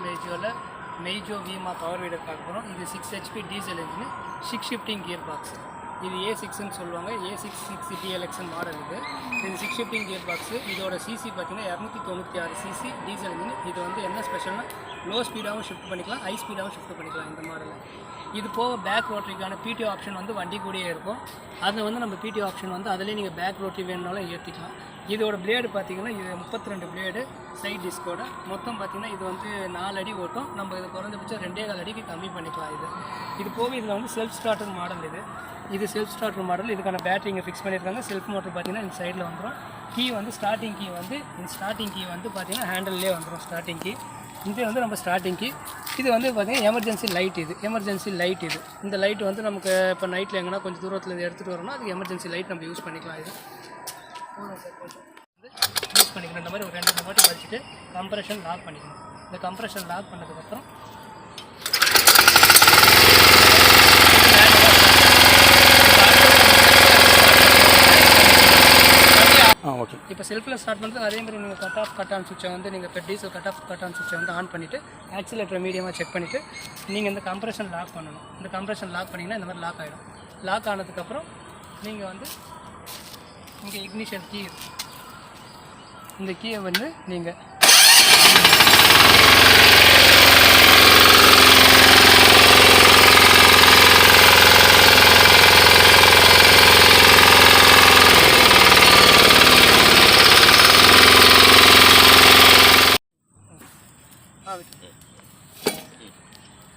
மெய்ஜோவில் மெய்ஜோ விமா power வீடர் பார்க்க போகிறோம். இது 6 HP diesel engine, 6 shifting gear box. இது A6ன்னு சொல்லுவாங்க. A6 6DLXன்னு மாடல் இது 6 ஷிஃப்டிங் கியர் பாக்ஸு. இதோட சிசி பார்த்தீங்கன்னா 296 சிசி டீசல் இன்ஜின். இது வந்து என்ன ஸ்பெஷல்னா லோ ஸ்பீடாகவும் ஷிஃப்ட் பண்ணிக்கலாம், ஹை ஸ்பீடாகவும் ஷிஃப்ட் பண்ணிக்கலாம் இந்த மாடலில். இது போக பேக் ரோட்டரிக்கான பிடிஓ ஆப்ஷன் வந்து வண்டி கூடயே இருக்கும். அதில் வந்து நம்ம பிடிஓ ஆப்ஷன் வந்து அதிலே நீங்கள் பேக் ரோட்டரி வேணுனாலும் ஏற்றிக்கலாம். இதோட பிளேடு பார்த்தீங்கன்னா இது 32 பிளேடு சைட் டிஸ்கோட. மொத்தம் பார்த்தீங்கன்னா இது வந்து 4 அடி ஓட்டும். நம்ம இது குறைஞ்சபட்சம் 2.25 அடிக்கு கம்மி பண்ணிக்கலாம். இது போக இதில் வந்து செல்ஃப் ஸ்டார்டர் மாடல். இது செல்ஃப் ஸ்டார்டர் மாடல். இதுக்கான பேட்டரி இங்கே ஃபிக்ஸ் பண்ணியிருக்காங்க. செல்ஃப் மோட்டர் பார்த்தீங்கன்னா இந்த சைடில் வந்துடும். கீ வந்து ஸ்டார்டிங் கீ வந்து பார்த்தீங்கன்னா ஹேண்டல்லே வந்துடும் ஸ்டார்டிங் கீ. இது வந்து நம்ம ஸ்டார்டிங் கீ. இது வந்து பார்த்திங்கன்னா எமர்ஜென்சி லைட். இந்த லைட் வந்து நமக்கு இப்போ நைட்டில் எங்கன்னா கொஞ்சம் தூரத்தில் எடுத்துகிட்டு வரோம்னா அதுக்கு எமர்ஜென்சி லைட் நம்ம யூஸ் பண்ணிக்கலாம். இது யூஸ் பண்ணிக்கணும். இந்த மாதிரி ஒரு 2 வாட்டி வச்சுட்டு கம்ப்ரெஷன் லாக் பண்ணிக்கணும். இந்த கம்ப்ரெஷன் லாக் பண்ணதுக்கப்புறம் ஓகே. இப்போ செல்ஃபில் ஸ்டார்ட் பண்ணுறது அதே மாதிரி நீங்கள் கட் ஆன் சுவிட்சை வந்து நீங்கள் இப்போ டீசல் கட் ஆன் சுவிட்சை வந்து ஆன் பண்ணிவிட்டு ஆக்சிலேட்டர் மீடியமாக செக் பண்ணிவிட்டு நீங்கள் இந்த கம்ப்ரெஷன் லாக் பண்ணணும். இந்த கம்ப்ரெஷன் லாக் பண்ணிங்கன்னா இந்த மாதிரி லாக் ஆகிடும். லாக் ஆனதுக்கப்புறம் நீங்கள் வந்து இங்கே இக்னிஷன் கீ, இந்த கீயை வந்து நீங்கள்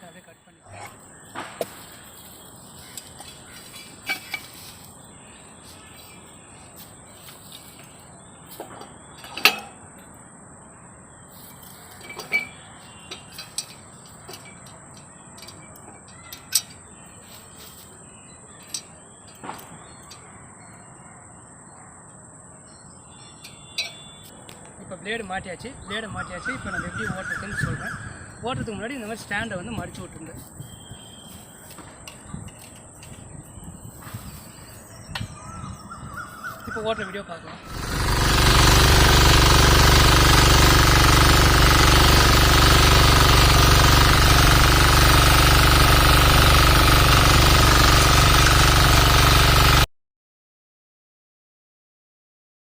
அப்படியே கட் பண்ணி இப்போ பிளேடு மாட்டியாச்சு. இப்போ நம்ம எப்படி ஓட்டுறதுன்னு சொல்கிறேன். ஓட்டுறதுக்கு முன்னாடி இந்த மாதிரி ஸ்டாண்டை வந்து மடித்து விட்டுருங்க. இப்போ ஓட்டுற வீடியோ பார்க்கலாம்.